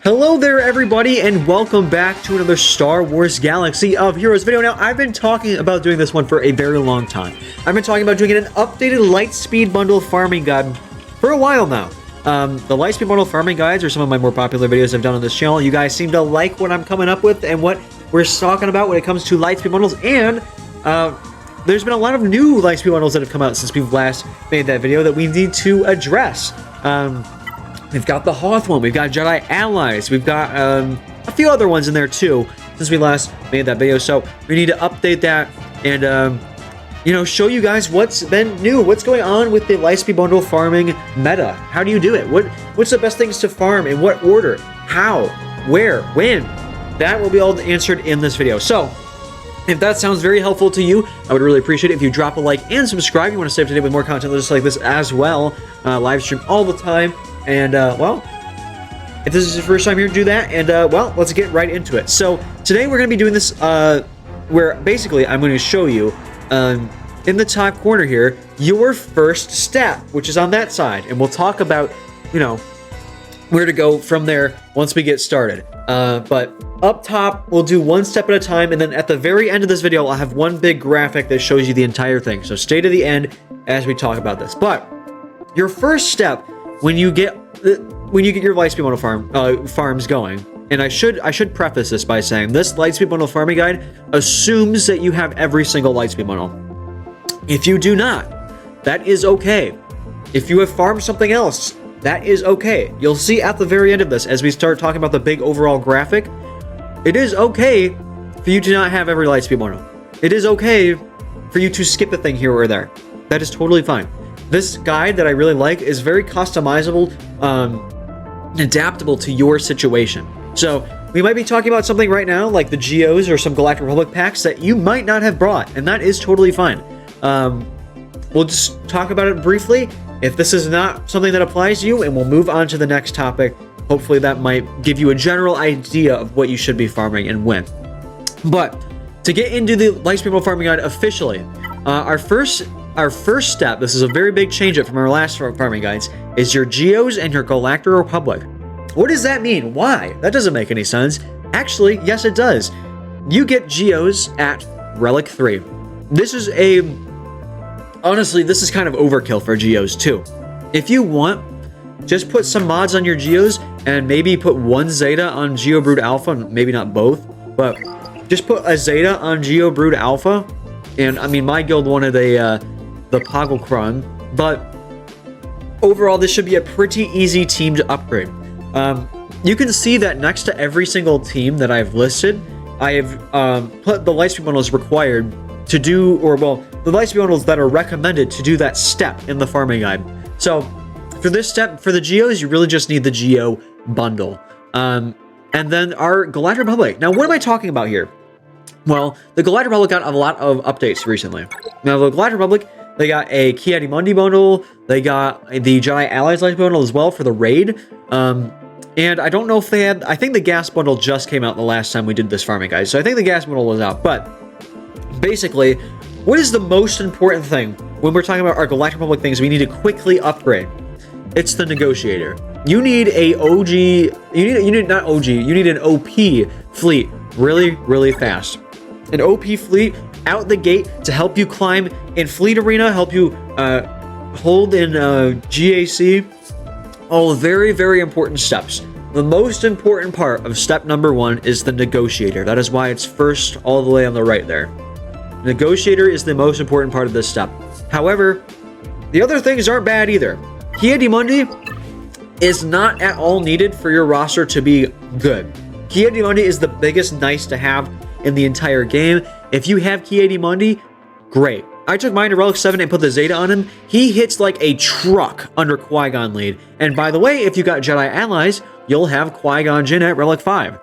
Hello there everybody, and welcome back to another Star Wars Galaxy of Heroes video. Now, I've been talking about doing this one for a very long time. I've been talking about doing an updated LIGHTSPEED Bundle farming guide for a while now. The LIGHTSPEED Bundle farming guides are some of my more popular videos I've done on this channel. You guys seem to like what I'm coming up with and what we're talking about when it comes to LIGHTSPEED Bundles, and there's been a lot of new LIGHTSPEED Bundles that have come out since we've last made that video that we need to address. We've got the Hoth one, we've got Jedi Allies, we've got a few other ones in there too since we last made that video, so we need to update that and you know, show you guys what's been new, what's going on with the LIGHTSPEED Bundle farming meta. How do you do it? What's the best things to farm, in what order, how, where, when? That will be all answered in this video. So if that sounds very helpful to you, I would really appreciate it if you drop a like and subscribe. You want to stay up to date with more content just like this as well. Live stream all the time. And, well, if this is your first time here, do that. And, well, let's get right into it. So today we're going to be doing this where basically I'm going to show you in the top corner here your first step, which is on that side. And we'll talk about, you know, where to go from there once we get started. But up top, we'll do one step at a time, and then at the very end of this video, I'll have one big graphic that shows you the entire thing. So stay to the end as we talk about this. But your first step when you get your LIGHTSPEED Bundle farms going, and I should preface this by saying this LIGHTSPEED Bundle farming guide assumes that you have every single LIGHTSPEED Bundle. If you do not, that is okay. If you have farmed something else, that is okay. You'll see at the very end of this, as we start talking about the big overall graphic, it is okay for you to not have every LIGHTSPEED Bundle. It is okay for you to skip a thing here or there. That is totally fine. This guide that I really like is very customizable, adaptable to your situation. So we might be talking about something right now like the Geos or some Galactic Republic packs that you might not have brought, and that is totally fine. We'll just talk about it briefly. If this is not something that applies to you, and we'll move on to the next topic. Hopefully that might give you a general idea of what you should be farming and when. But to get into the LIGHTSPEED Bundle farming guide officially, our first step, this is a very big change up from our last farming guides, is your Geos and your Galactic Republic. What does that mean? Why? That doesn't make any sense. Actually, yes it does. You get Geos at Relic 3. This is honestly, this is kind of overkill for Geos too. If you want, just put some mods on your Geos and maybe put one Zeta on Geo Brood Alpha, maybe not both, but just put a Zeta on Geo Brood Alpha. And I mean, my guild wanted the Pogglekron, but overall this should be a pretty easy team to upgrade. You can see that next to every single team that I've listed, I have put the LIGHTSPEED Bundles required to do, or well, the LIGHTSPEED Bundles that are recommended to do that step in the farming guide. So for this step, for the Geos, you really just need the Geo bundle. And then our Galactic Republic. Now, what am I talking about here? Well, the Galactic Republic got a lot of updates recently. Now, the Galactic Republic, they got a Ki-Adi-Mundi bundle, they got the Jedi Allies LIGHTSPEED Bundle as well for the raid, and I don't know if they had, I think the gas bundle just came out the last time we did this farming guide, so I think the gas bundle was out, but basically, what is the most important thing when we're talking about our Galactic Republic things we need to quickly upgrade? It's the Negotiator. You need a OG, you need not OG, you need an OP fleet really, really fast. An OP fleet out the gate to help you climb in Fleet Arena, help you hold in GAC. All very, very important steps. The most important part of step number 1 is the Negotiator. That is why it's first all the way on the right there. Negotiator is the most important part of this step. However, the other things aren't bad either. Ki-Adi-Mundi is not at all needed for your roster to be good. Ki-Adi-Mundi is the biggest nice to have in the entire game. If you have Ki-Adi-Mundi, great. I took mine to Relic 7 and put the Zeta on him. He hits like a truck under Qui-Gon lead. And by the way, if you got Jedi Allies, you'll have Qui-Gon Jinn at Relic 5.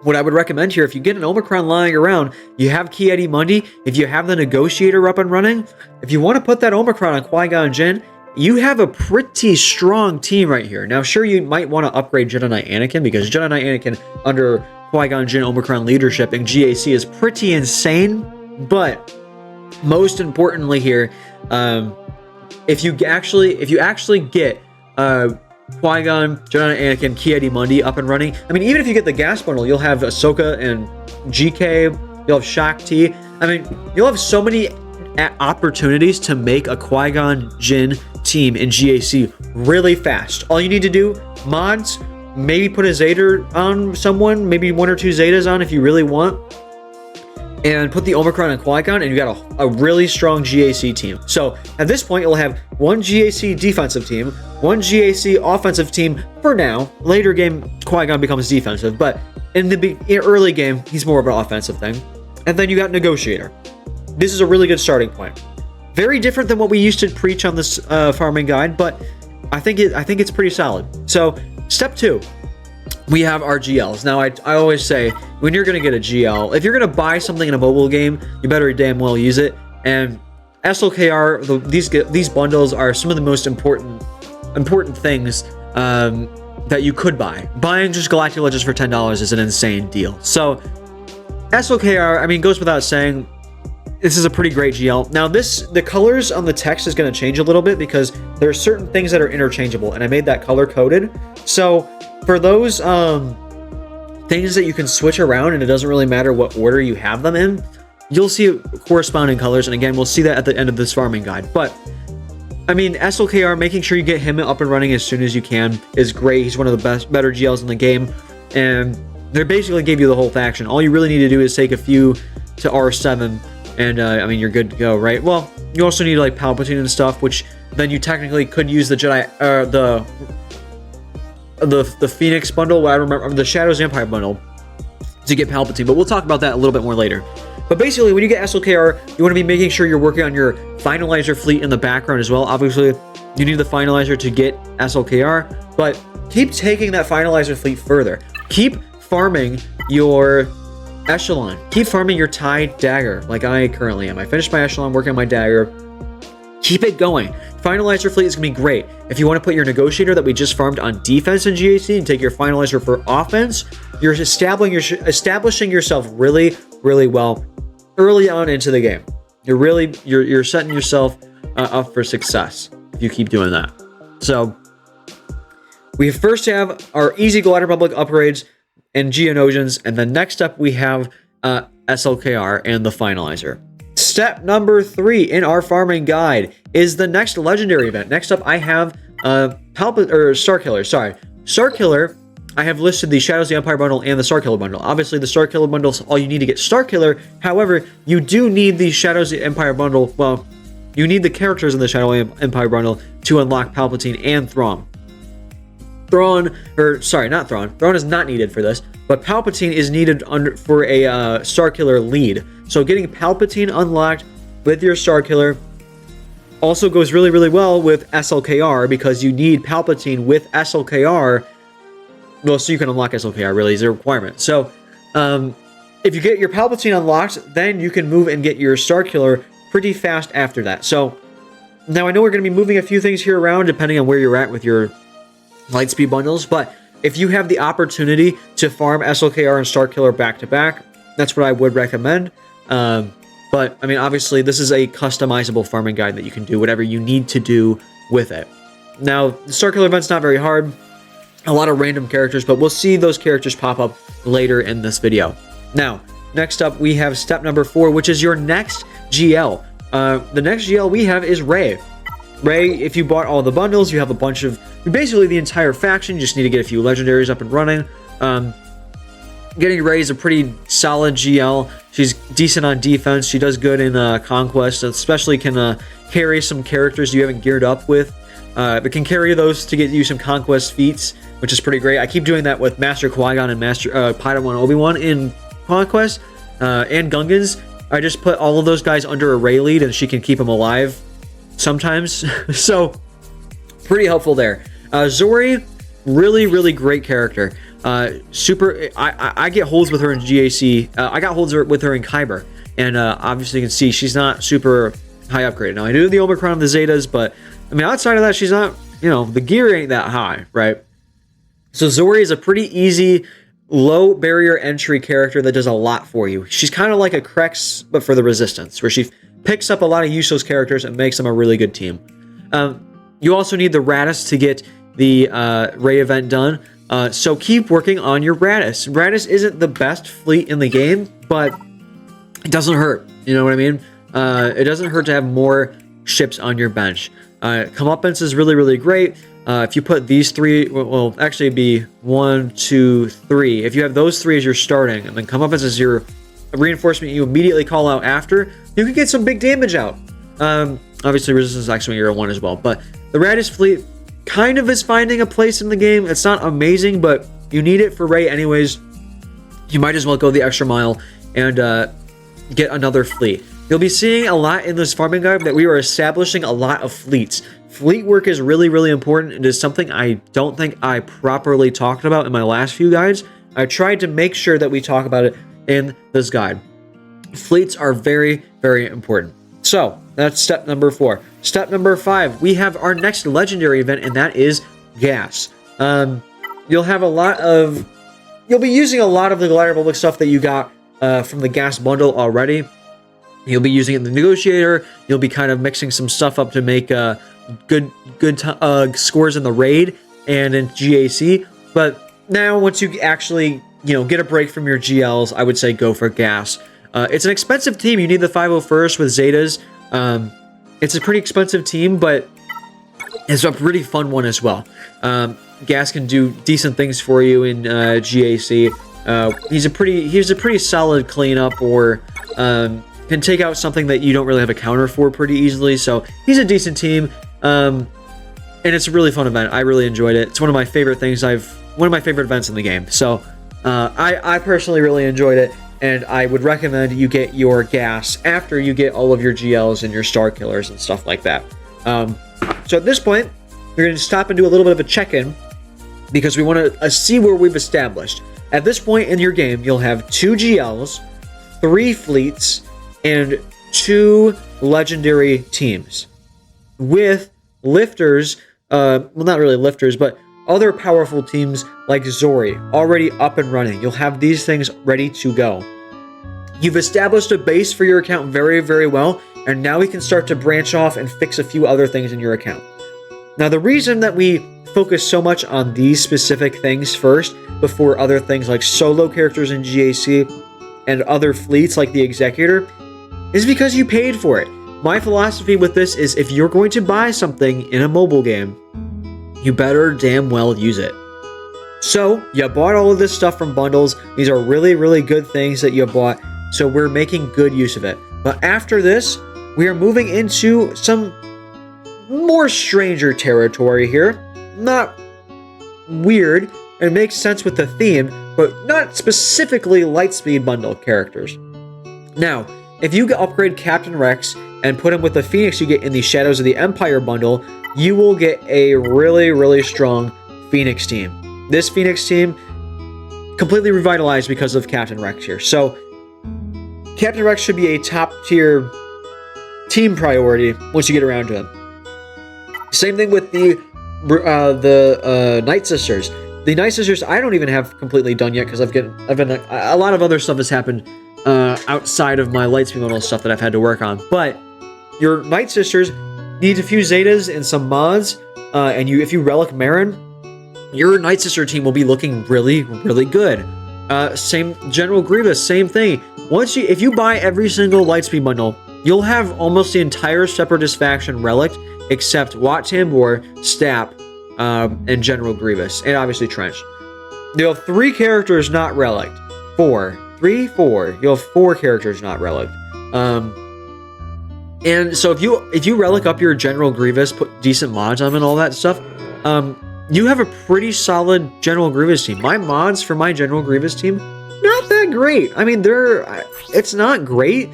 What I would recommend here, if you get an Omicron lying around, you have Ki-Adi-Mundi, if you have the Negotiator up and running, if you want to put that Omicron on Qui-Gon Jinn, you have a pretty strong team right here. Now, sure, you might want to upgrade Jedi Knight Anakin, because Jedi Knight Anakin under Qui-Gon Jinn Omicron leadership in GAC is pretty insane, but most importantly here, if you actually get Qui-Gon, Jedi Anakin, Ki-Adi-Mundi up and running. I mean, even if you get the gas bundle, you'll have Ahsoka and GK, you'll have Shakti. I mean, you'll have so many opportunities to make a Qui-Gon Jinn team in GAC really fast. All you need to do, mods, maybe put a Zeta on someone, maybe 1 or 2 Zetas on if you really want, and put the Omicron and Qui-Gon, and you got a really strong GAC team. So at this point, you'll have 1 GAC defensive team, 1 GAC offensive team for now. Later game, Qui-Gon becomes defensive, but in the early game, he's more of an offensive thing. And then you got Negotiator. This is a really good starting point. Very different than what we used to preach on this farming guide, but I think it's pretty solid. So step 2. We have our GLs. Now, I always say, when you're going to get a GL, if you're going to buy something in a mobile game, you better damn well use it. And SLKR, these bundles are some of the most important things that you could buy. Buying just Galactic Legends for $10 is an insane deal. So, SLKR, I mean, goes without saying, this is a pretty great GL. Now, the colors on the text is going to change a little bit because there are certain things that are interchangeable, and I made that color-coded. So, for those things that you can switch around and it doesn't really matter what order you have them in, you'll see corresponding colors, and again, we'll see that at the end of this farming guide. But, I mean, SLKR, making sure you get him up and running as soon as you can is great. He's one of the better GLs in the game, and they basically gave you the whole faction. All you really need to do is take a few to R7, and, I mean, you're good to go, right? Well, you also need, like, Palpatine and stuff, which then you technically could use the Jedi, the Phoenix bundle, I remember, the Shadows Empire bundle to get Palpatine, but we'll talk about that a little bit more later. But basically, when you get SLKR, you want to be making sure you're working on your Finalizer fleet in the background as well. Obviously, you need the Finalizer to get SLKR, but keep taking that Finalizer fleet further. Keep farming your Echelon. Keep farming your TIE Dagger, like I currently am. I finished my Echelon, working on my Dagger. Keep it going. Finalizer fleet is going to be great. If you want to put your Negotiator that we just farmed on defense in GAC and take your Finalizer for offense, you're establishing yourself really, really well early on into the game. You're setting yourself up for success if you keep doing that. So we first have our easy Galactic Republic upgrades and Geonosians, and then next up we have SLKR and the Finalizer. Step number 3 in our farming guide is the next legendary event. Next up, I have Starkiller. Sorry, Starkiller. I have listed the Shadows of the Empire bundle and the Starkiller bundle. Obviously, the Starkiller bundle is all you need to get Starkiller. However, you do need the Shadows of the Empire bundle. Well, you need the characters in the Shadow Empire bundle to unlock Palpatine and Thrawn. Thrawn is not needed for this, but Palpatine is needed for a Starkiller lead. So getting Palpatine unlocked with your Starkiller also goes really, really well with SLKR, because you need Palpatine with SLKR. Well, so you can unlock SLKR, really, is a requirement. So if you get your Palpatine unlocked, then you can move and get your Starkiller pretty fast after that. So now I know we're going to be moving a few things here around depending on where you're at with your Lightspeed bundles, but if you have the opportunity to farm SLKR and Starkiller back to back, that's what I would recommend. But I mean, obviously, this is a customizable farming guide that you can do whatever you need to do with it. Now, the Starkiller event's not very hard. A lot of random characters, but we'll see those characters pop up later in this video. Now, next up, we have step number 4, which is your next GL. The next GL we have is Rey. Rey, if you bought all the bundles, you have a bunch of, basically the entire faction. You just need to get a few legendaries up and running. Getting Rey is a pretty solid GL. She's decent on defense. She does good in Conquest, especially can carry some characters you haven't geared up with. But can carry those to get you some Conquest feats, which is pretty great. I keep doing that with Master Qui-Gon and Master Padawan Obi-Wan in Conquest, and Gungans. I just put all of those guys under a Rey lead, and she can keep them alive sometimes. So, pretty helpful there. Zori, really, really great character. I get holds with her in GAC. I got holds with her in Kyber, and obviously you can see she's not super high upgraded. Now I do the Omicron and the Zetas, but I mean outside of that, she's not. The gear ain't that high, right? So Zori is a pretty easy, low barrier entry character that does a lot for you. She's kind of like a Krex, but for the Resistance, where she picks up a lot of useless characters and makes them a really good team. You also need the Radis to get the Ray event done. So keep working on your Radis. Radis isn't the best fleet in the game, but it doesn't hurt. You know what I mean? It doesn't hurt to have more ships on your bench. Comeuppance is really, really great. If you put these three, well, actually it'd be 1, 2, 3. If you have those three as your starting, and then Comeuppance is your reinforcement you immediately call out after, you can get some big damage out. Obviously Resistance X-Wing Era 1 as well, but the Radis fleet kind of is finding a place in the game. It's not amazing, but you need it for Ray anyways. You might as well go the extra mile and get another fleet. You'll be seeing a lot in this farming guide that we are establishing a lot of fleets. Fleet work is really, really important. It is something I don't think I properly talked about in my last few guides. I tried to make sure that we talk about it in this guide. Fleets are very, very important. So that's step number 4. Step number 5, we have our next legendary event, and that is gas. You'll be using a lot of the Galactic Republic stuff that you got from the gas bundle already. You'll be using it in the negotiator. You'll be kind of mixing some stuff up to make good scores in the raid and in GAC. But now, once you actually get a break from your GLs, I would say go for gas. It's an expensive team. You need the 501st with Zetas. It's a pretty expensive team, but it's a pretty fun one as well. Gas can do decent things for you in GAC. He's a pretty solid cleanup, or can take out something that you don't really have a counter for pretty easily. So he's a decent team, and it's a really fun event. I really enjoyed it. It's one of my favorite things. One of my favorite events in the game. So I personally really enjoyed it, and I would recommend you get your gas after you get all of your GLs and your Star Killers and stuff like that. So at this point, we're going to stop and do a little bit of a check-in, because we want to see where we've established. At this point in your game, you'll have 2 GLs, 3 fleets, and 2 legendary teams with lifters, well, not really lifters, but other powerful teams like Zori already up and running. You'll have these things ready to go. You've established a base for your account very, very well, and now we can start to branch off and fix a few other things in your account. Now, the reason that we focus so much on these specific things first before other things like solo characters in GAC and other fleets like the Executor is because you paid for it. My philosophy with this is, if you're going to buy something in a mobile game, you better damn well use it. So you bought all of this stuff from bundles. These are really, really good things that you bought, so we're making good use of it. But after this, we are moving into some more stranger territory here. Not weird. It makes sense with the theme, but not specifically Lightspeed Bundle characters. Now, if you upgrade Captain Rex and put him with the Phoenix you get in the Shadows of the Empire bundle, you will get a really, really strong Phoenix team. This Phoenix team completely revitalized because of Captain Rex here. So Captain Rex should be a top tier team priority once you get around to him. Same thing with the Night Sisters. The Night Sisters I don't even have completely done yet, because I've been a lot of other stuff has happened outside of my Lightspeed Bundle stuff that I've had to work on. But your Night Sisters need a few Zetas and some mods, and if you relic Marin, your Night Sister team will be looking really, really good. Same General Grievous, same thing. If you buy every single Lightspeed Bundle, you'll have almost the entire Separatist faction relic, except Wat Tambor, Stap, and General Grievous, and obviously Trench. You'll have 3 characters not relicked. 4. You'll have 4 characters not relicked. And so if you relic up your General Grievous, put decent mods on him and all that stuff, you have a pretty solid General Grievous team. My mods for my General Grievous team, not that great. I mean, it's not great,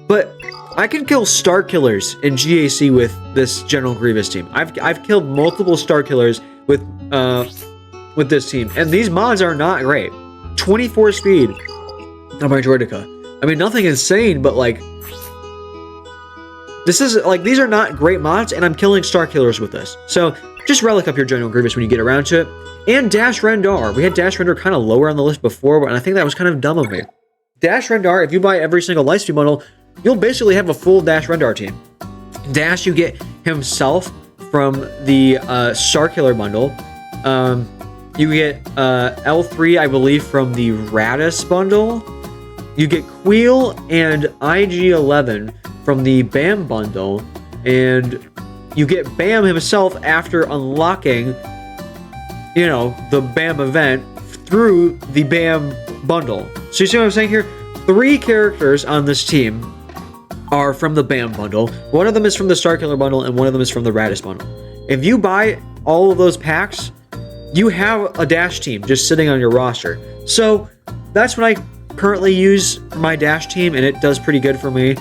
but I can kill Star Killers in GAC with this General Grievous team. I've killed multiple Star Killers with this team, and these mods are not great. 24 speed on my Droideka. I mean, nothing insane, but like, these are not great mods, and I'm killing Star Killers with this. So just relic up your General Grievous when you get around to it. And Dash Rendar. We had Dash Rendar kind of lower on the list before, and I think that was kind of dumb of me. Dash Rendar, if you buy every single Lightspeed Bundle, you'll basically have a full Dash Rendar team. Dash, you get himself from the Star Killer bundle. You get L3, I believe, from the Radis bundle. You get Queel and IG11 from the BAM bundle, and you get BAM himself after unlocking, you know, the BAM event through the BAM bundle. So you see what I'm saying here? 3 characters on this team are from the BAM bundle. One of them is from the Starkiller bundle, and one of them is from the Radis bundle. If you buy all of those packs, you have a Dash team just sitting on your roster. So that's what I currently use for my Dash team, and it does pretty good for me.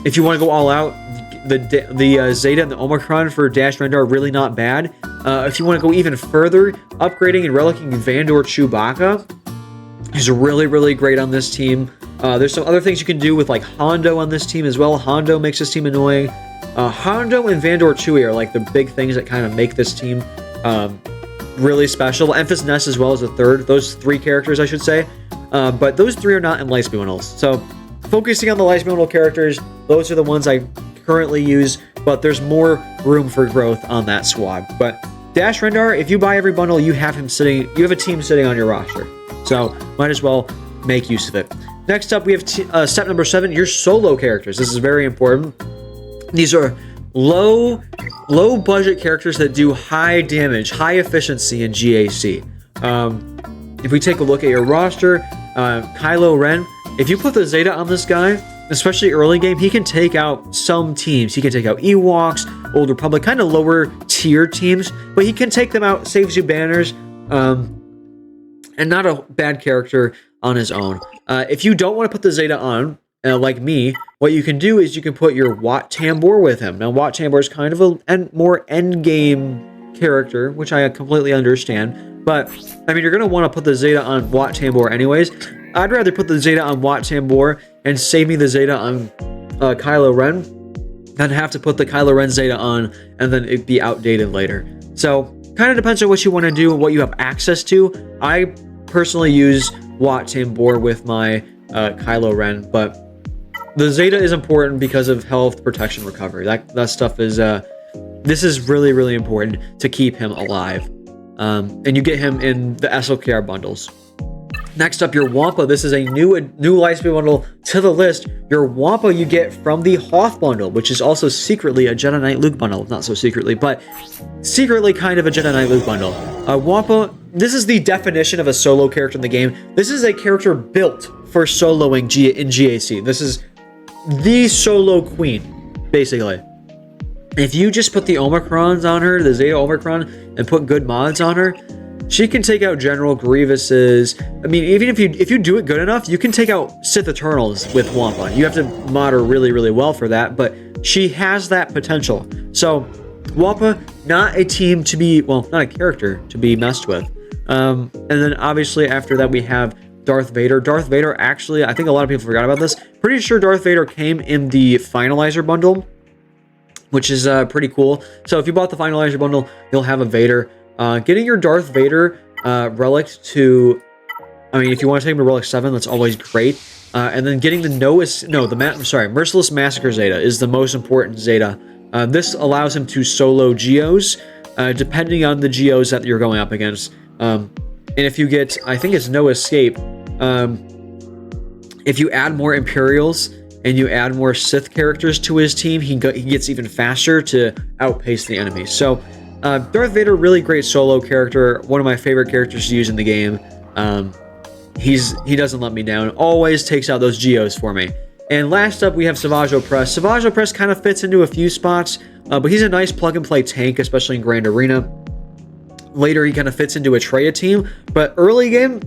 If you want to go all out, the Zeta and the Omicron for Dash Rendar are really not bad. If you want to go even further, upgrading and relicking Vandor Chewbacca is really, really great on this team. There's some other things you can do with like Hondo on this team as well. Hondo makes this team annoying. Hondo and Vandor Chewie are like the big things that kind of make this team really special. Emphas Nest as well as a third. Those 3 characters, I should say. But those 3 are not in Lightspeed Bundles. So focusing on the Lightspeed Bundle characters, those are the ones I currently use, but there's more room for growth on that squad. But Dash Rendar, if you buy every bundle, you have him sitting, you have a team sitting on your roster. So might as well make use of it. Next up, we have step number 7, your solo characters. This is very important. These are low budget characters that do high damage, high efficiency in GAC. If we take a look at your roster, Kylo Ren, if you put the Zeta on this guy, especially early game, he can take out some teams. He can take out Ewoks, Old Republic, kind of lower tier teams, but he can take them out, saves you banners, and not a bad character on his own. If you don't want to put the Zeta on, like me, what you can do is you can put your Wat Tambor with him. Now, Wat Tambor is kind of a more endgame character, which I completely understand. But, I mean, you're going to want to put the Zeta on Wat Tambor anyways. I'd rather put the Zeta on Wat Tambor and save me the Zeta on Kylo Ren than have to put the Kylo Ren Zeta on and then it be outdated later. So, kind of depends on what you want to do and what you have access to. I personally use Wat Tambor with my Kylo Ren, but the Zeta is important because of health, protection, recovery. That stuff is, this is really, really important to keep him alive. And you get him in the SLKR bundles. Next up, your Wampa. This is a new Lightspeed bundle to the list. Your Wampa you get from the Hoth bundle, which is also secretly a Jedi Knight Luke bundle. Not so secretly, but secretly kind of a Jedi Knight Luke bundle. Wampa, this is the definition of a solo character in the game. This is a character built for soloing in GAC. This is the solo queen, basically. If you just put the Omicrons on her, the Zeta Omicron, and put good mods on her, she can take out General Grievous's. I mean, even if you do it good enough, you can take out Sith Eternals with Wampa. You have to mod her really, really well for that, but she has that potential. So, Wampa, not a team to be, well, not a character to be messed with. And then obviously after that we have Darth Vader. Darth Vader, actually, I think a lot of people forgot about this. Pretty sure Darth Vader came in the Finalizer bundle, which is pretty cool. So if you bought the Finalizer bundle, you'll have a Vader. Getting your Darth Vader relic to, I mean, if you want to take him to relic 7, that's always great. And then getting the Merciless Massacre Zeta is the most important Zeta. This allows him to solo Geos, depending on the Geos that you're going up against. And if you get, I think it's No Escape, if you add more Imperials and you add more Sith characters to his team, he gets even faster to outpace the enemy. So, Darth Vader, really great solo character, one of my favorite characters to use in the game. He doesn't let me down, always takes out those Geos for me. And last up, we have Savage Opress. Savage Opress kind of fits into a few spots, but he's a nice plug-and-play tank, especially in Grand Arena. Later, he kind of fits into a Traya team, but early game,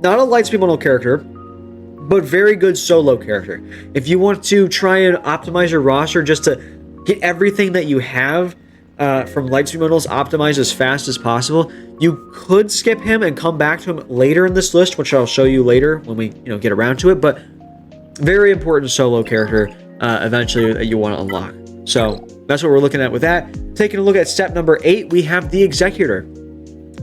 not a Lightspeed Bundle character, but very good solo character. If you want to try and optimize your roster just to get everything that you have from Lightspeed Bundles optimized as fast as possible, you could skip him and come back to him later in this list, which I'll show you later when we get around to it, but very important solo character eventually that you want to unlock. So that's what we're looking at with that. Taking a look at step number 8, we have the Executor.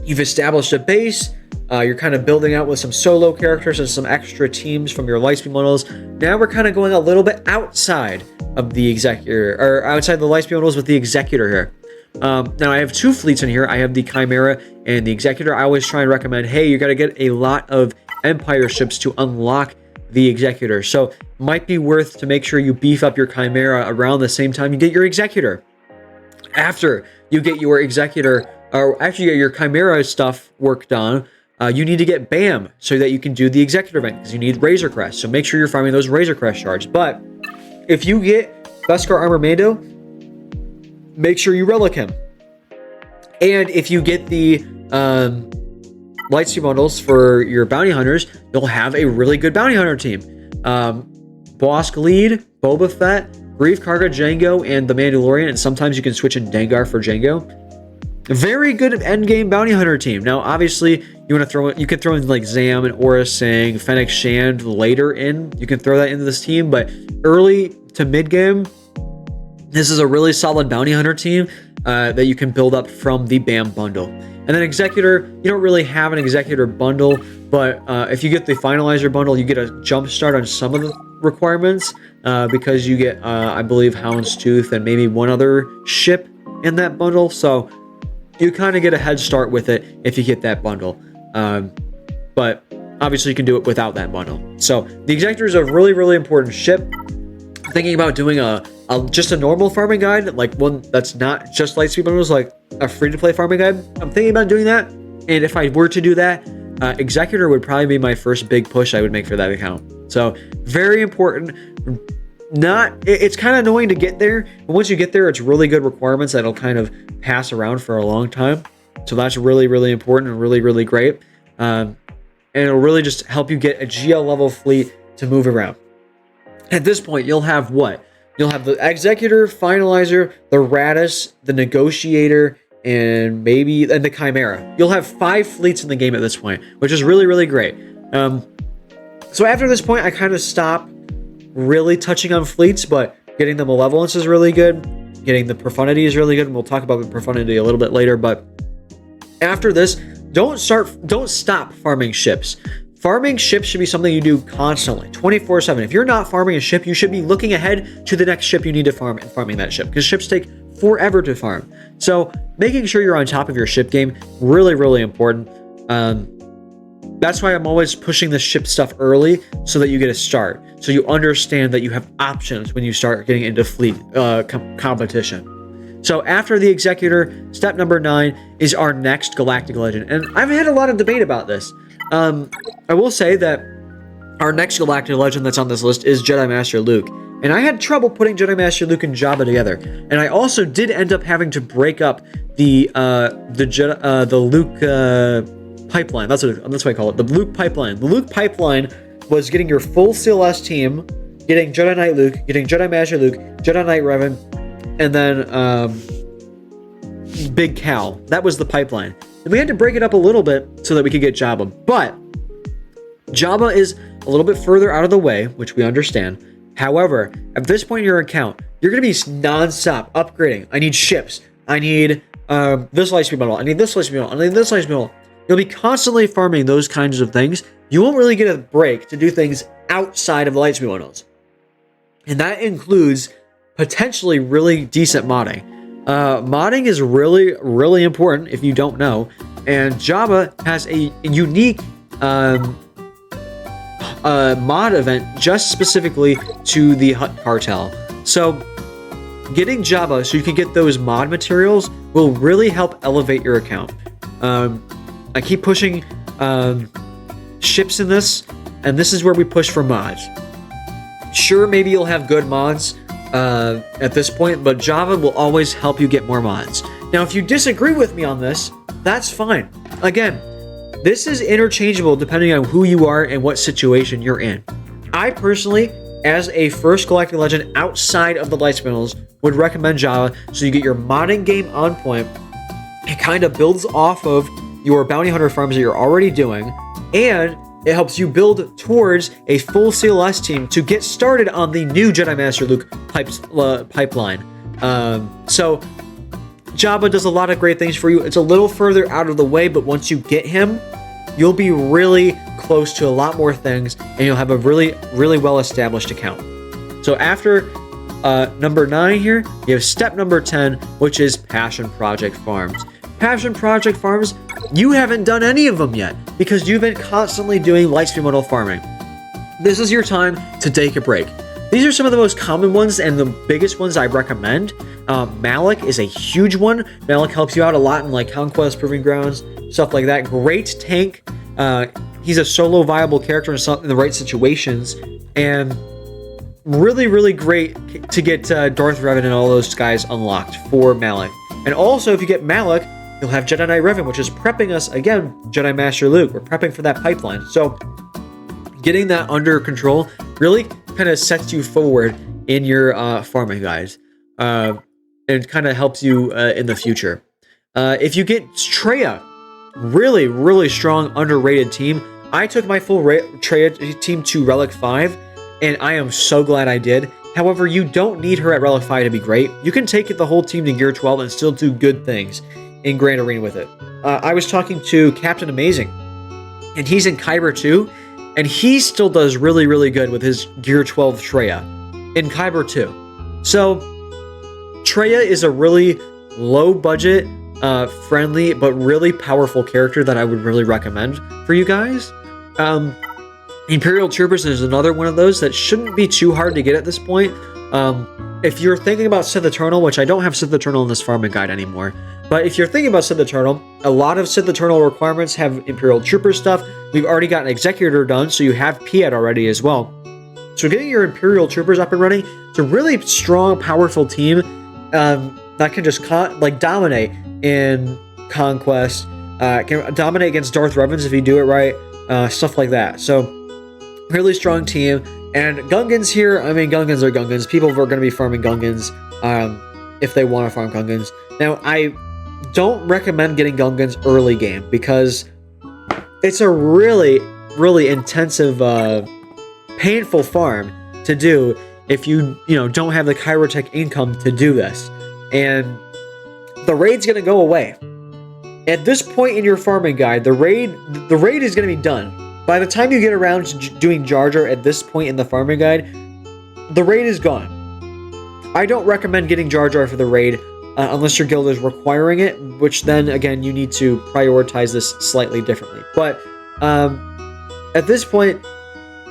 You've established a base. You're kind of building out with some solo characters and some extra teams from your Lightspeed Bundles. Now we're kind of going a little bit outside of the Executor, or outside the Lightspeed Bundles with the Executor here. Now I have 2 fleets in here. I have the Chimera and the Executor. I always try and recommend, hey, you got to get a lot of Empire ships to unlock the Executor. So might be worth to make sure you beef up your Chimera around the same time you get your Executor. After you get your Executor, or after you get your Chimera stuff worked on, you need to get BAM so that you can do the Executor event, because you need Razor Crest. So make sure you're farming those Razor Crest shards. But if you get Beskar Armor Mando, make sure you relic him. And if you get the LIGHTSPEED bundles for your bounty hunters, you'll have a really good bounty hunter team. Bosk Lead, Boba Fett, Grief Karga, Jango, and the Mandalorian, and sometimes you can switch in Dengar for Jango. Very good endgame bounty hunter team. Now, obviously, you want to throw in, you can throw in like Zam and Aura Singh, Fennec Shand later in. You can throw that into this team, but early to mid game, this is a really solid bounty hunter team that you can build up from the BAM bundle. And then Executor, you don't really have an Executor bundle, but if you get the Finalizer bundle, you get a jump start on some of the requirements because you get, I believe, Houndstooth and maybe one other ship in that bundle. So you kind of get a head start with it if you get that bundle. But obviously you can do it without that bundle. So the Executor is a really, really important ship. Thinking about doing just a normal farming guide, like one that's not just LIGHTSPEED bundles, like a free-to-play farming guide. I'm thinking about doing that, and if I were to do that, Executor would probably be my first big push I would make for that account. So very important. It's kind of annoying to get there, but once you get there, it's really good requirements that'll kind of pass around for a long time. So that's really, really important and really, really great. And it'll really just help you get a GL level fleet to move around. At this point, you'll have what? You'll have the Executor, Finalizer, the Radis, the Negotiator, and the Chimera. You'll have 5 fleets in the game at this point, which is really, really great. So after this point, I kind of stop really touching on fleets, but getting the Malevolence is really good. Getting the Profundity is really good, and we'll talk about the Profundity a little bit later. But after this, don't stop farming ships. Farming ships should be something you do constantly, 24/7. If you're not farming a ship, you should be looking ahead to the next ship you need to farm and farming that ship, because ships take forever to farm. So making sure you're on top of your ship game, really, really important. That's why I'm always pushing the ship stuff early so that you get a start. So you understand that you have options when you start getting into fleet competition. So after the Executor, step number 9 is our next Galactic Legend. And I've had a lot of debate about this. I will say that our next Galactic Legend that's on this list is Jedi Master Luke. And I had trouble putting Jedi Master Luke and Jabba together. And I also did end up having to break up the Luke pipeline. That's what I call it. The Luke pipeline. The Luke pipeline was getting your full CLS team, getting Jedi Knight Luke, getting Jedi Master Luke, Jedi Knight Revan, and then Big Cal. That was the pipeline. And we had to break it up a little bit so that we could get Jabba. But Jabba is a little bit further out of the way, which we understand. However, at this point in your account, you're going to be non-stop upgrading. I need ships. I need this LIGHTSPEED bundle. I need this LIGHTSPEED bundle. I need this LIGHTSPEED bundle. You'll be constantly farming those kinds of things. You won't really get a break to do things outside of the LIGHTSPEED bundles. And that includes potentially really decent modding. Modding is really, really important if you don't know. And Jabba has a unique mod event just specifically to the Hutt Cartel. So getting Jabba so you can get those mod materials will really help elevate your account. I keep pushing ships in this, and this is where we push for mods. Sure, maybe you'll have good mods at this point, but Jabba will always help you get more mods. Now, if you disagree with me on this, that's fine. Again, this is interchangeable depending on who you are and what situation you're in. I personally, as a first Galactic Legend outside of the LIGHTSPEED bundles, would recommend Jabba so you get your modding game on point. It kind of builds off of your bounty hunter farms that you're already doing, and it helps you build towards a full CLS team to get started on the new Jedi Master Luke pipeline. So Jabba does a lot of great things for you. It's a little further out of the way, but once you get him, you'll be really close to a lot more things, and you'll have a really, really well-established account. So after number 9 here, you have step number 10, which is passion project farms. Passion project farms, you haven't done any of them yet because you've been constantly doing Lightspeed Bundle farming. This is your time to take a break. These are some of the most common ones and the biggest ones I recommend. Malik is a huge one. Malik helps you out a lot in like Conquest, Proving Grounds, stuff like that. Great tank. He's a solo viable character in the right situations, and really, really great to get Darth Revan and all those guys unlocked for Malik. And also, if you get Malik, you'll have Jedi Knight Revan, which is prepping us, again, Jedi Master Luke. We're prepping for that pipeline. So getting that under control really kind of sets you forward in your farming, guys. And kind of helps you in the future. If you get Traya, really, really strong, underrated team. I took my full Traya team to Relic 5, and I am so glad I did. However, you don't need her at Relic 5 to be great. You can take the whole team to Gear 12 and still do good things in Grand Arena with it. I was talking to Captain Amazing, and he's in Kyber 2, and he still does really, really good with his Gear 12 Traya in Kyber 2. So, Traya is a really low-budget, friendly, but really powerful character that I would really recommend for you guys. Imperial Troopers is another one of those that shouldn't be too hard to get at this point. If you're thinking about Sith Eternal, which I don't have Sith Eternal in this farming guide anymore, but if you're thinking about Sith Eternal, a lot of Sith Eternal requirements have Imperial Trooper stuff. We've already got an Executor done, so you have Piet already as well. So getting your Imperial Troopers up and running, it's a really strong, powerful team that can just dominate in Conquest, can dominate against Darth Revans if you do it right, stuff like that. So, really strong team. And Gungans here, I mean, Gungans are Gungans. People are going to be farming Gungans if they want to farm Gungans. Now, I don't recommend getting Gungans early game because it's a really, really intensive, painful farm to do if you don't have the Chirotech income to do this. And the raid's going to go away. At this point in your farming guide, the raid is going to be done. By the time you get around to doing Jar Jar at this point in the farming guide, the raid is gone. I don't recommend getting Jar Jar for the raid unless your guild is requiring it, which then, again, you need to prioritize this slightly differently. But at this point,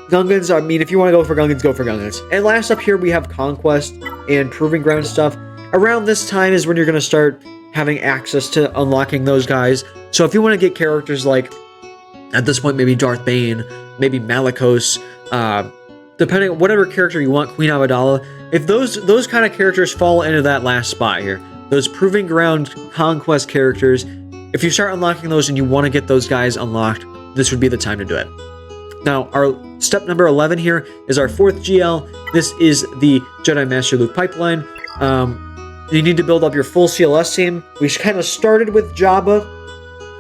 Gungans, I mean, if you want to go for Gungans, go for Gungans. And last up here, we have Conquest and Proving Ground stuff. Around this time is when you're going to start having access to unlocking those guys. So if you want to get characters like, at this point, maybe Darth Bane, maybe Malicos, depending on whatever character you want, Queen Amidala, if those kind of characters fall into that last spot here, those Proving Ground Conquest characters, if you start unlocking those and you want to get those guys unlocked, this would be the time to do it. Now, our step number 11 here is our 4th GL. This is the Jedi Master Luke pipeline. You need to build up your full CLS team. We kind of started with Jabba,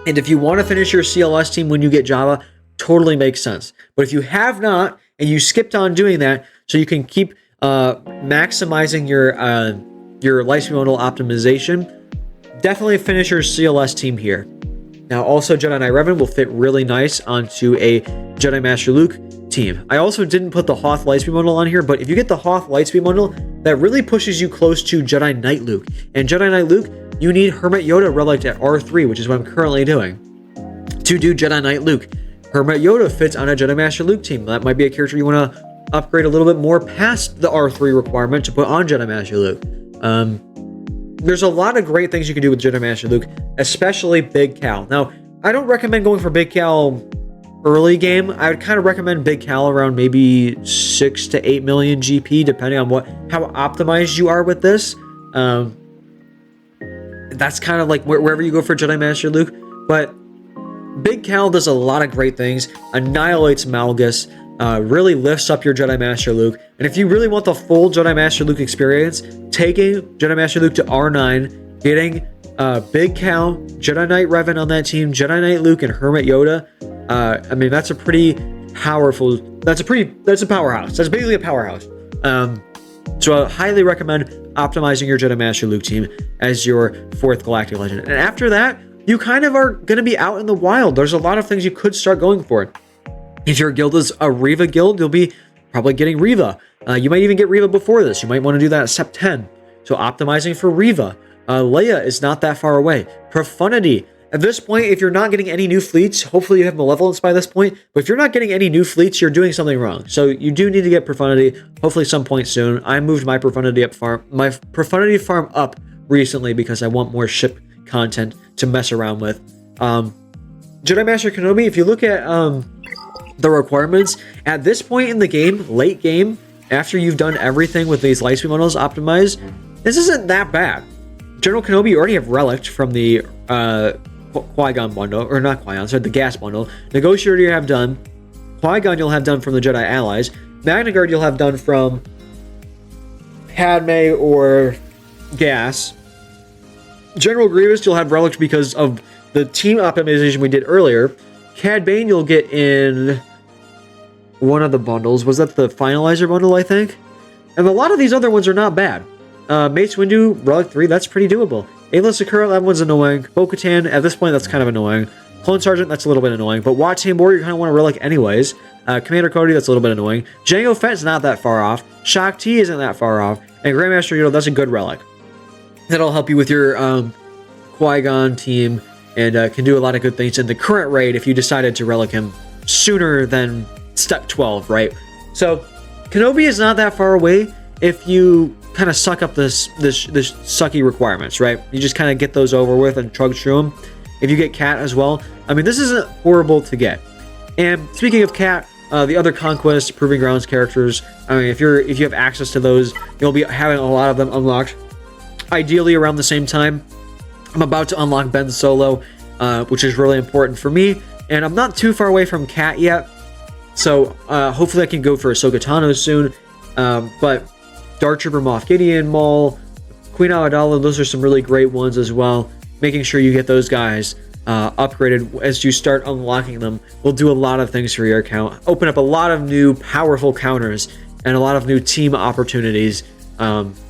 and if you want to finish your CLS team when you get Jabba, totally makes sense. But if you have not, and you skipped on doing that, so you can keep maximizing your Lightspeed Bundle optimization, definitely finish your CLS team here. Now, also, Jedi Knight Revan will fit really nice onto a Jedi Master Luke team. I also didn't put the Hoth Lightspeed Bundle on here, but if you get the Hoth Lightspeed Bundle, that really pushes you close to Jedi Knight Luke. And Jedi Knight Luke, you need Hermit Yoda relic at R3, which is what I'm currently doing, to do Jedi Knight Luke. Hermit Yoda fits on a Jedi Master Luke team. That might be a character you want to upgrade a little bit more past the R3 requirement to put on Jedi Master Luke. There's a lot of great things you can do with Jedi Master Luke, especially Big Cal. Now, I don't recommend going for Big Cal early game. I would kind of recommend Big Cal around maybe 6 to 8 million GP, depending on how optimized you are with this. That's kind of like wherever you go for Jedi Master Luke. But Big Cal does a lot of great things, annihilates Malgus, really lifts up your Jedi Master Luke. And if you really want the full Jedi Master Luke experience, taking Jedi Master Luke to R9, getting Big Cal, Jedi Knight Revan on that team, Jedi Knight Luke, and Hermit Yoda, I mean, that's a pretty powerful, that's a powerhouse. That's basically a powerhouse. So I highly recommend optimizing your Jedi Master Luke team as your 4th Galactic Legend. And after that, you kind of are going to be out in the wild. There's a lot of things you could start going for. If your guild is a Reva guild, you'll be probably getting Reva. You might even get Reva before this. You might want to do that at step 10. So optimizing for Reva. Leia is not that far away. Profundity. At this point, if you're not getting any new fleets, hopefully you have Malevolence by this point, but if you're not getting any new fleets, you're doing something wrong. So you do need to get Profundity, hopefully some point soon. I moved my Profundity farm up recently because I want more ship content to mess around with. Jedi Master Kenobi, if you look at the requirements, at this point in the game, late game, after you've done everything with these Lightspeed bundles optimized, this isn't that bad. General Kenobi, you already have Relic from the Qui-Gon bundle, or not Qui-Gon, sorry, the Gas bundle. Negotiator you have done. Qui-Gon you'll have done from the Jedi Allies. Magna Guard you'll have done from Padme or Gas. General Grievous you'll have Relic because of the team optimization we did earlier. Cad Bane you'll get in one of the bundles. Was that the Finalizer bundle, I think? And a lot of these other ones are not bad. Mace Windu, Relic 3, that's pretty doable. Aayla Secura, that one's annoying. Bo-Katan, at this point, that's kind of annoying. Clone Sergeant, that's a little bit annoying. But Wat Tambor, you kind of want to Relic anyways. Commander Cody, that's a little bit annoying. Jango Fett's not that far off. Shak T isn't that far off. And Grandmaster Yoda, that's a good Relic. That'll help you with your Qui-Gon team and can do a lot of good things in the current raid if you decided to Relic him sooner than step 12, right? So, Kenobi is not that far away if you kind of suck up this sucky requirements, right? You just kind of get those over with and chug through them. If you get Cat as well, I mean, this isn't horrible to get. And speaking of Cat, the other Conquest, Proving Grounds characters, I mean, if you have access to those, you'll be having a lot of them unlocked. Ideally around the same time. I'm about to unlock Ben Solo, which is really important for me, and I'm not too far away from Cat yet, so hopefully I can go for Ahsoka Tano soon. But Dark Trooper Moff Gideon, Maul, Queen Amidala, those are some really great ones as well. Making sure you get those guys upgraded as you start unlocking them will do a lot of things for your account. Open up a lot of new powerful counters and a lot of new team opportunities,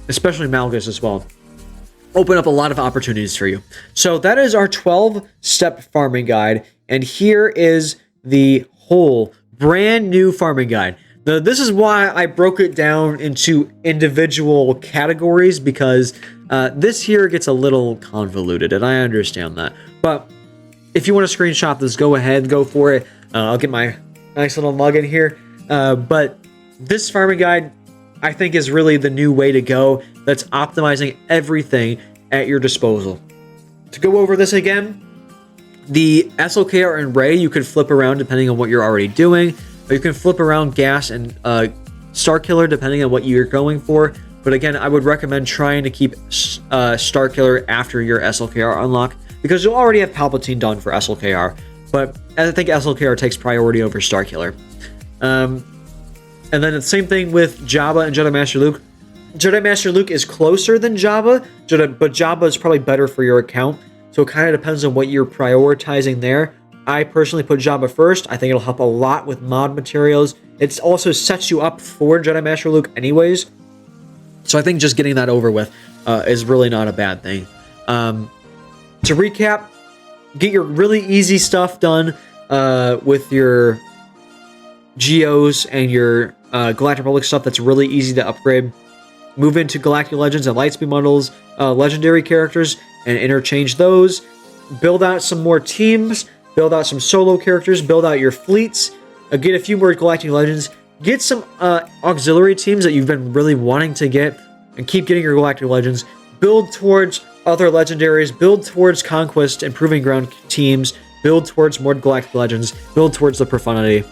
especially Malgus as well. Open up a lot of opportunities for you. So that is our 12-step farming guide, and here is the whole brand new farming guide. This is why I broke it down into individual categories, because this here gets a little convoluted, and I understand that. But if you want to screenshot this, go ahead, go for it. I'll get my nice little mug in here. But this farming guide, I think, is really the new way to go. That's optimizing everything at your disposal. To go over this again, the SLKR and Ray you could flip around depending on what you're already doing. Or you can flip around Gas and Starkiller depending on what you're going for. But again, I would recommend trying to keep Starkiller after your SLKR unlock, because you'll already have Palpatine done for SLKR. But I think SLKR takes priority over Starkiller. And then the same thing with Jabba and Jedi Master Luke. Jedi Master Luke is closer than Jabba, but Jabba is probably better for your account. So it kind of depends on what you're prioritizing there. I personally put Jabba first. I think it'll help a lot with mod materials. It also sets you up for Jedi Master Luke anyways. So I think just getting that over with is really not a bad thing. To recap, get your really easy stuff done with your Geos and your Galactic Republic stuff that's really easy to upgrade. Move into Galactic Legends and Lightspeed bundles, legendary characters, and interchange those. Build out some more teams. Build out some solo characters. Build out your fleets. Get a few more Galactic Legends. Get some auxiliary teams that you've been really wanting to get, and keep getting your Galactic Legends. Build towards other legendaries. Build towards Conquest and Proving Ground teams. Build towards more Galactic Legends. Build towards the Profundity.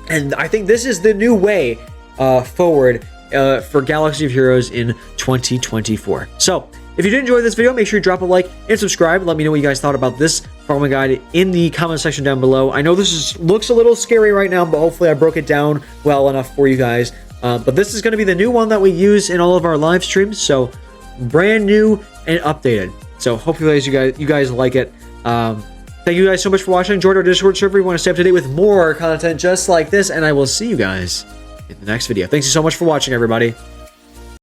And I think this is the new way forward for Galaxy of Heroes in 2024. So, if you did enjoy this video, make sure you drop a like and subscribe. Let me know what you guys thought about this farming guide in the comment section down below. I know this looks a little scary right now, but hopefully I broke it down well enough for you guys. But this is going to be the new one that we use in all of our live streams. So, brand new and updated. So, hopefully you guys like it. Thank you guys so much for watching. Join our Discord server if you want to stay up to date with more content just like this, and I will see you guys in the next video. Thanks so much for watching, everybody.